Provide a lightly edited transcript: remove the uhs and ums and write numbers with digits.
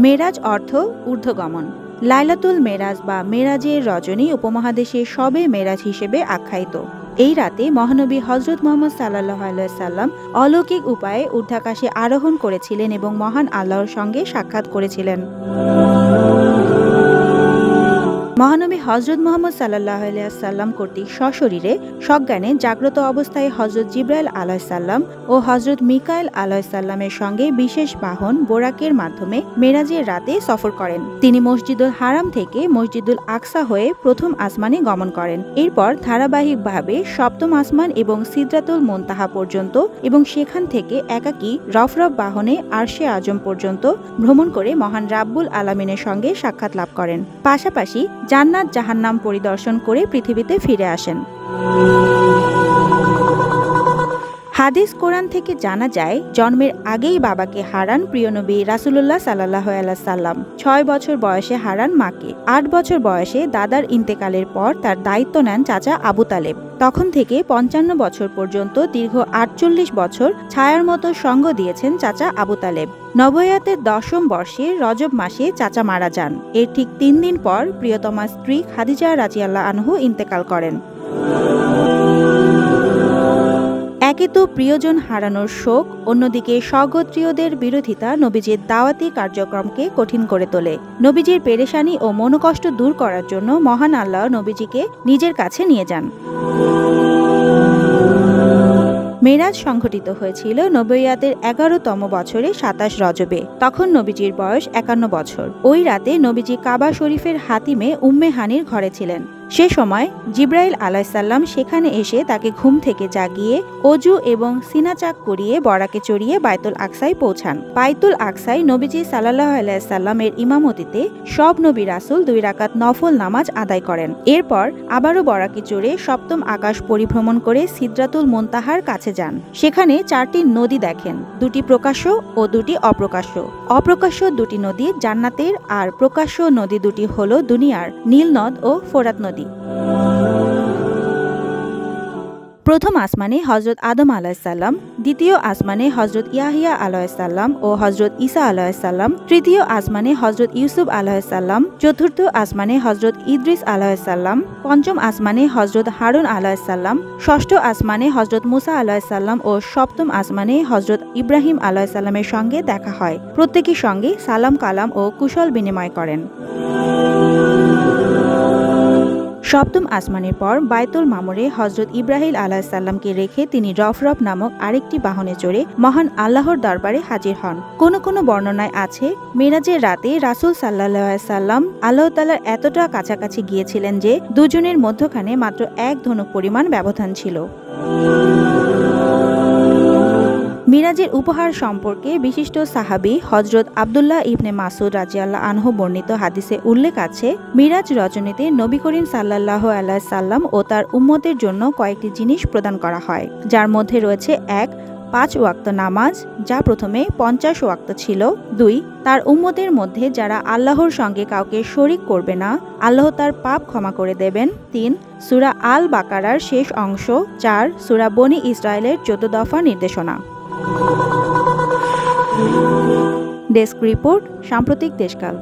মেরাজ অর্থ ঊর্ধ্বগমন। লাইলাতুল মেরাজ বা মেরাজের রজনী উপমহাদেশে শবে মেরাজ হিসেবে আখ্যায়িত। এই রাতে মহানবী হজরত মুহাম্মদ সাল্লাল্লাহু আলাইহি সাল্লাম অলৌকিক উপায়ে ঊর্ধ্বাকাশে আরোহণ করেছিলেন এবং মহান আল্লাহর সঙ্গে সাক্ষাৎ করেছিলেন। মহানবী হজরত মুহাম্মদ সাল্লাল্লাহু আলাইহি সাল্লাম কর্তৃক সশরীরে সজ্ঞানে জাগ্রত অবস্থায় হজরত জিবরাইল আলাইহিস সালাম ও হজরত মিকাইল আলাইহিস সালামের সঙ্গে বিশেষ বাহন বোরাকের মাধ্যমে মেরাজের রাতে সফর করেন। তিনি মসজিদুল হারাম থেকে মসজিদুল আকসা হয়ে প্রথম আসমানে গমন করেন। এরপর ধারাবাহিকভাবে সপ্তম আসমান এবং সিদরাতুল মুনতাহা পর্যন্ত এবং সেখান থেকে একাকী রফরফ বাহনে আরশে আজম পর্যন্ত ভ্রমণ করে মহান রাব্বুল আলামিনের সঙ্গে সাক্ষাৎ লাভ করেন। পাশাপাশি জান্নাত জাহান্নাম পরিদর্শন করে পৃথিবীতে ফিরে আসেন। হাদিস কোরআন থেকে জানা যায়, জন্মের আগেই বাবাকে হারান প্রিয় নবী রাসূলুল্লাহ সাল্লাল্লাহু আলাইহি সাল্লাম। ৬ বছর বয়সে হারান মাকে। ৮ বছর বয়সে দাদার ইন্তেকালের পর তার দায়িত্ব নেন চাচা আবু তালেব। তখন থেকে ৫৫ বছর পর্যন্ত দীর্ঘ ৪৮ বছর ছায়ার মতো সঙ্গ দিয়েছেন চাচা আবু তালেব। নবুয়তের ১০ম বর্ষে রজব মাসে চাচা মারা যান। এর ঠিক ৩ দিন পর প্রিয়তমা স্ত্রী খাদিজা রাদিয়াল্লাহু আনহু ইন্তেকাল করেন। একে তো প্রিয়জন হারানোর শোক, অন্যদিকে স্বগোত্রীয়দের বিরোধিতা নবীজির দাওয়াতি কার্যক্রমকে কঠিন করে তোলে। নবীজির পেরেশানি ও মনোকষ্ট দূর করার জন্য মহান আল্লাহ নবীজিকে নিজের কাছে নিয়ে যান। মেরাজ সংঘটিত হয়েছিল নবুয়তের ১১তম বছরে ২৭ রজবে। তখন নবীজির বয়স ৫১ বছর। ওই রাতে নবীজি কাবা শরীফের হাতিমে উম্মে হানির ঘরে ছিলেন। সে সময় জিবরাইল আলাইহিস সালাম সেখানে এসে তাকে ঘুম থেকে জাগিয়ে অজু এবং সিনাচাক করিয়ে বরাকে চড়িয়ে বাইতুল আকসায় পৌঁছান। বাইতুল আকসায় নবীজি সাল্লাল্লাহু আলাইহি সাল্লামের ইমামতিতে সব নবী রাসূল ২ রাকাত নফল নামাজ আদায় করেন। এরপর আবারও বরাকে চড়ে সপ্তম আকাশ পরিভ্রমণ করে সিদরাতুল মুনতাহার কাছে যান। সেখানে ৪টি নদী দেখেন, ২টি প্রকাশ্য ও ২টি অপ্রকাশ্য। অপ্রকাশ্য ২টি নদী জান্নাতের, আর প্রকাশ্য নদী ২টি হল দুনিয়ার, নীল নদ ও ফোরাত নদী। প্রথম আসমানে হজরত আদম আলাইহিস সালাম, দ্বিতীয় আসমানে হজরত ইয়াহিয়া আলাইহিস সালাম ও হজরত ঈসা আলাইহিস সালাম, তৃতীয় আসমানে হজরত ইউসুফ আলাইহিস সালাম, চতুর্থ আসমানে হজরত ইদ্রিস আলাইহিস সালাম, পঞ্চম আসমানে হজরত হারুন আলাইহিস সালাম, ষষ্ঠ আসমানে হজরত মুসা আলাইহিস সালাম ও সপ্তম আসমানে হজরত ইব্রাহিম আলাইহিস সালামের সঙ্গে দেখা হয়। প্রত্যেকের সঙ্গে সালাম কালাম ও কুশল বিনিময় করেন। সপ্তম আসমানের পর বায়তুল মামুরে হজরত ইব্রাহিম আলাইহিস সালামকে রেখে তিনি রফরফ নামক আরেকটি বাহনে চড়ে মহান আল্লাহর দরবারে হাজির হন। কোন কোন বর্ণনায় আছে, মেরাজের রাতে রাসূল সাল্লাল্লাহু আলাইহি সাল্লাম আল্লাহ তাআলার এতটা কাছাকাছি গিয়েছিলেন যে দুজনের মধ্যখানে মাত্র ১ ধনুক পরিমাণ ব্যবধান ছিল। মিরাজের উপহার সম্পর্কে বিশিষ্ট সাহাবী হযরত আব্দুল্লাহ ইবনে মাসউদ রাদিয়াল্লাহু আনহু বর্ণিত হাদিসে উল্লেখ আছে, মিরাজ রজনীতে নবী করিম সাল্লাল্লাহু আলাইহি সাল্লাম ও তার উম্মতের জন্য কয়েকটি জিনিস প্রদান করা হয়, যার মধ্যে রয়েছে ১. ৫ ওয়াক্ত নামাজ, যা প্রথমে ৫০ ওয়াক্ত ছিল। ২. তার উম্মতের মধ্যে যারা আল্লাহর সঙ্গে কাউকে শরিক করবে না, আল্লাহ তার পাপ ক্ষমা করে দেবেন। ৩. সূরা আল বাকারার শেষ অংশ। ৪. সূরা বনী ইসরাইলের ১৪ দফা নির্দেশনা। ডেস্ক রিপোর্ট, সাম্প্রতিক দেশকাল।